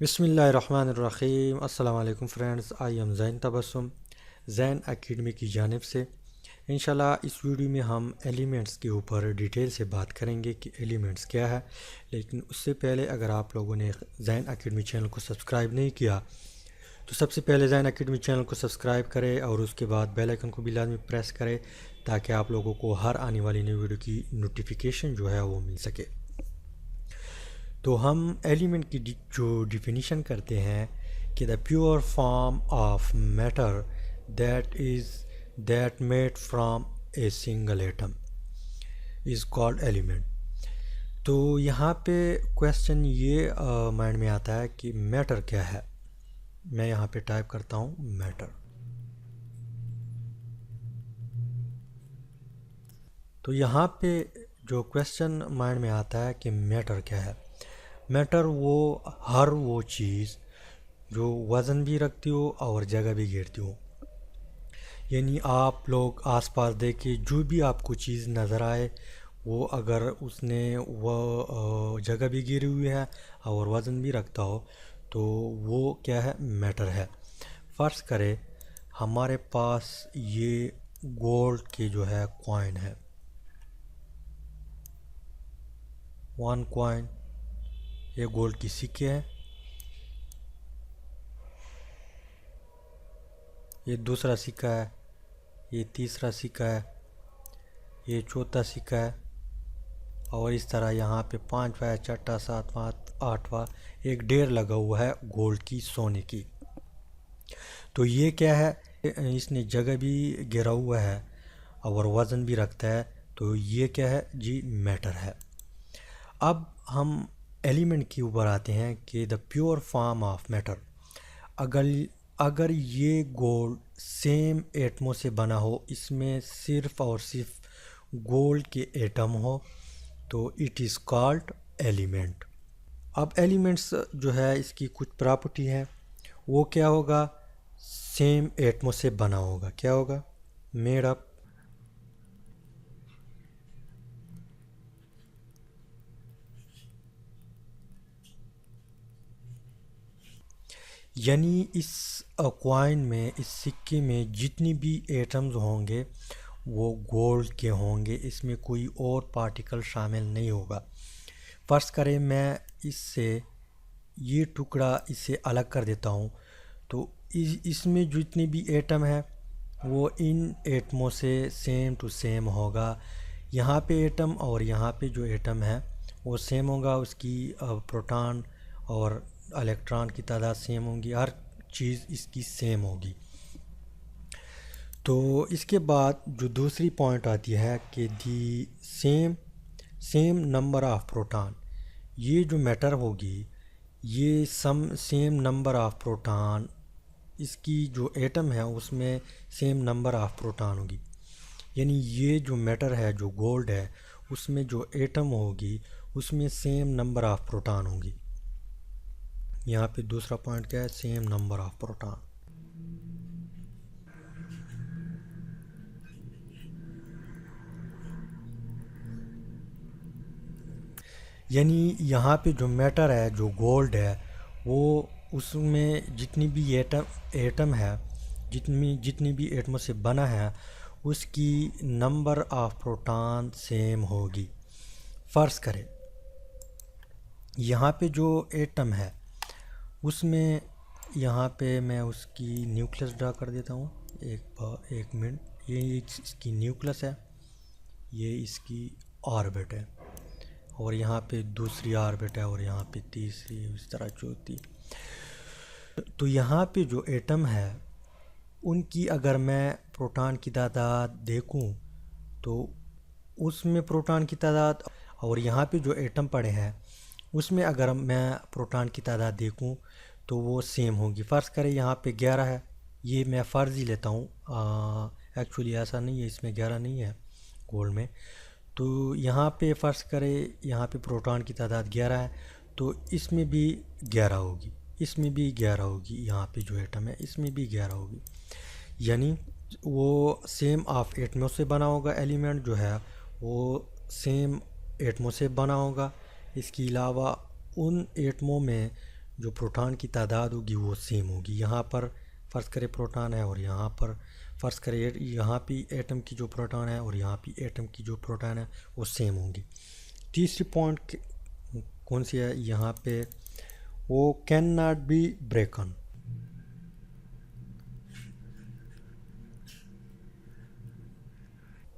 बिस्मिल्लाहिर्रहमानिर्रहीम। अस्सलाम वालेकुम friends, I am Zain Tabassum Zain academy की जानिब से। इंशाल्लाह इस वीडियो में हम एलिमेंट्स के ऊपर डिटेल से बात करेंगे कि एलिमेंट्स क्या है। लेकिन उससे पहले अगर आप लोगों ने ज़ैन एकेडमी चैनल को सब्सक्राइब नहीं किया तो सबसे पहले ज़ैन एकेडमी चैनल को सब्सक्राइब करें और उसके बाद बेल आइकन को भी लाजमी प्रेस करें ताकि आप लोगों को हर आने वाली नई वीडियो की नोटिफिकेशन जो है वो मिल सके। तो हम एलिमेंट की जो डिफिनीशन करते हैं कि the pure form of matter that made from a single atom is called element. तो यहाँ पे क्वेश्चन ये माइंड में आता है कि मैटर क्या है। मैं यहाँ पे टाइप करता हूँ मैटर। तो यहाँ पे जो क्वेश्चन माइंड में आता है कि मैटर क्या है। मैटर हर वो चीज़ जो वज़न भी रखती हो और जगह भी घेरती हो। यानी आप लोग आसपास देखे जो भी आपको चीज़ नज़र आए वो अगर उसने वो जगह भी घेरी हुई है और वज़न भी रखता हो तो वो क्या है, मैटर है। फ़र्ज़ करें हमारे पास ये गोल्ड के जो है कॉइन है, 1 कॉइन, ये गोल्ड की सिक्के हैं। ये दूसरा सिक्का है, ये तीसरा सिक्का है, ये चौथा सिक्का है और इस तरह यहाँ पे 5वां है, 6वां, 7वां, 8वां एक ढेर लगा हुआ है गोल्ड की, सोने की। तो ये क्या है, इसने जगह भी घेरा हुआ है और वज़न भी रखता है। तो ये क्या है जी, मैटर है। अब हम एलिमेंट के ऊपर आते हैं कि the pure form of matter. अगर अगर ये गोल्ड सेम एटमों से बना हो, इसमें सिर्फ और सिर्फ गोल्ड के एटम हो तो इट इज़ कॉल्ड एलिमेंट। अब एलिमेंट्स जो है इसकी कुछ प्रॉपर्टी है, वो क्या होगा, सेम एटमों से बना होगा। क्या होगा, मेड अप। यानी इस कॉइन में, इस सिक्के में जितनी भी एटम्स होंगे वो गोल्ड के होंगे, इसमें कोई और पार्टिकल शामिल नहीं होगा। फ़र्ज़ करें मैं इससे ये टुकड़ा इससे अलग कर देता हूँ तो इसमें जितनी भी एटम है वो इन एटमों से सेम टू सेम होगा। यहाँ पे एटम और यहाँ पे जो एटम है वो सेम होगा, उसकी प्रोटॉन और इलेक्ट्रॉन की तादाद सेम होंगी, हर चीज़ इसकी सेम होगी। तो इसके बाद जो दूसरी पॉइंट आती है कि the same number of proton. ये जो मैटर होगी ये सेम नंबर ऑफ प्रोटॉन, इसकी जो एटम है उसमें सेम नंबर ऑफ प्रोटॉन होगी। यानी ये जो मैटर है, जो गोल्ड है, उसमें जो एटम होगी उसमें सेम नंबर ऑफ प्रोटॉन होगी। यहाँ पे दूसरा पॉइंट क्या है, सेम नंबर ऑफ प्रोटॉन। यानी यहाँ पे जो मैटर है, जो गोल्ड है, वो उसमें जितनी भी एटम है, जितनी भी एटमों से बना है उसकी नंबर ऑफ प्रोटॉन सेम होगी। फ़र्ज़ करें यहाँ पे जो एटम है उसमें, यहाँ पे मैं उसकी न्यूक्लियस ड्रा कर देता हूँ। एक मिनट, ये इसकी न्यूक्लियस है, ये इसकी ऑर्बिट है और यहाँ पे दूसरी ऑर्बिट है और यहाँ पे तीसरी, इस तरह चौथी। तो यहाँ पे जो एटम है उनकी अगर मैं प्रोटॉन की तादाद देखूँ तो उसमें प्रोटॉन की तादाद, और यहाँ पे जो एटम पड़े हैं उसमें अगर मैं प्रोटॉन की तादाद देखूँ तो वो सेम होगी। फ़र्ज़ करें यहाँ पे 11 है, ये मैं फ़र्ज़ ही लेता हूँ, एक्चुअली ऐसा नहीं है, इसमें 11 नहीं है गोल्ड में। तो यहाँ पे फ़र्ज़ करें यहाँ पे प्रोटॉन की तादाद 11 है तो इसमें भी 11 होगी, इसमें भी 11 होगी, यहाँ पे जो एटम है इसमें भी 11 होगी। यानी वो सेम ऑफ एटमों से बना होगा, एलिमेंट जो है वो सेम एटमों से बना होगा। इसके अलावा उन एटमों में जो प्रोटॉन की तादाद होगी वो सेम होगी। यहाँ पर फ़र्ज़ करें प्रोटॉन है और यहाँ पर फ़र्ज़ करें यहाँ पे एटम की जो प्रोटॉन है और यहाँ पे एटम की जो प्रोटॉन है वो सेम होंगी। तीसरी पॉइंट कौन सी है यहाँ पे, वो can not be ब्रेकन।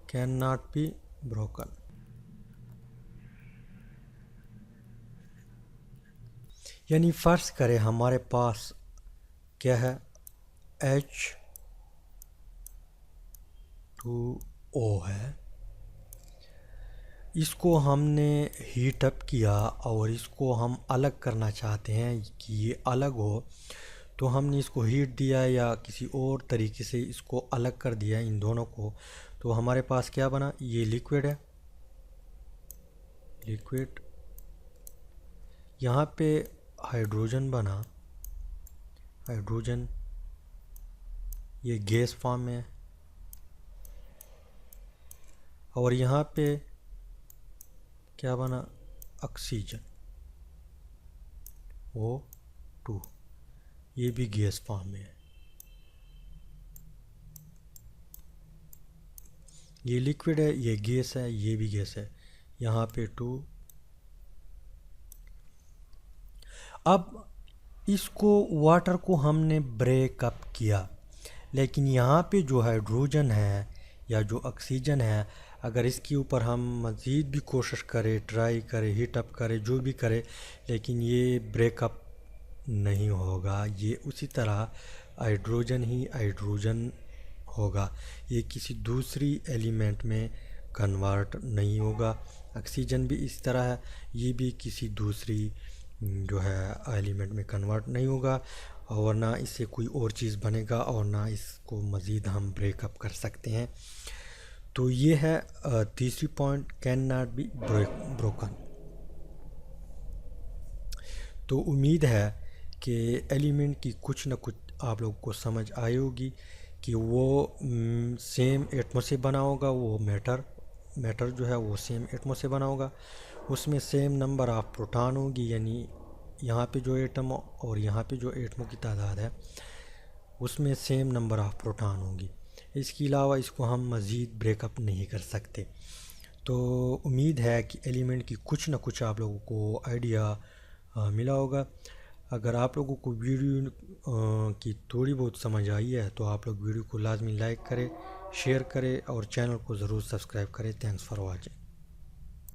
Can not be broken, यानी फ़र्ज़ करें हमारे पास क्या है, H2O है, इसको हमने हीट अप किया और इसको हम अलग करना चाहते हैं कि ये अलग हो, तो हमने इसको हीट दिया या किसी और तरीके से इसको अलग कर दिया इन दोनों को, तो हमारे पास क्या बना, ये लिक्विड है, लिक्विड। यहाँ पे हाइड्रोजन बना, हाइड्रोजन ये गैस फॉर्म में है, और यहाँ पे क्या बना, ऑक्सीजन O2, ये भी गैस फॉर्म में है। ये लिक्विड है, ये गैस है, ये भी गैस है, यहाँ पे 2। अब इसको वाटर को हमने ब्रेकअप किया, लेकिन यहाँ पे जो हाइड्रोजन है या जो ऑक्सीजन है, अगर इसके ऊपर हम मज़ीद भी कोशिश करें, ट्राई करें, हीट अप करें, जो भी करें, लेकिन ये ब्रेकअप नहीं होगा। ये उसी तरह हाइड्रोजन ही हाइड्रोजन होगा, ये किसी दूसरी एलिमेंट में कन्वर्ट नहीं होगा। ऑक्सीजन भी इस तरह है, ये भी किसी दूसरी जो है एलिमेंट में कन्वर्ट नहीं होगा, और ना इससे कोई और चीज़ बनेगा और ना इसको मज़ीद हम ब्रेकअप कर सकते हैं। तो ये है तीसरी point, can not be broken. तो उम्मीद है कि एलिमेंट की कुछ न कुछ आप लोगों को समझ आई होगी कि वो सेम एटमो से बना होगा, वो मैटर जो है वो सेम एटमो से बना होगा, उसमें सेम नंबर ऑफ प्रोटॉन होगी, यानी यहाँ पे जो एटम और यहाँ पे जो एटमों की तादाद है उसमें सेम नंबर ऑफ प्रोटॉन होगी। इसके अलावा इसको हम मज़ीद ब्रेकअप नहीं कर सकते। तो उम्मीद है कि एलिमेंट की कुछ न कुछ आप लोगों को आइडिया मिला होगा। अगर आप लोगों को वीडियो की थोड़ी बहुत समझ आई है तो आप लोग वीडियो को लाजमी लाइक करें, शेयर करें और चैनल को ज़रूर सब्सक्राइब करें। Thanks for watching.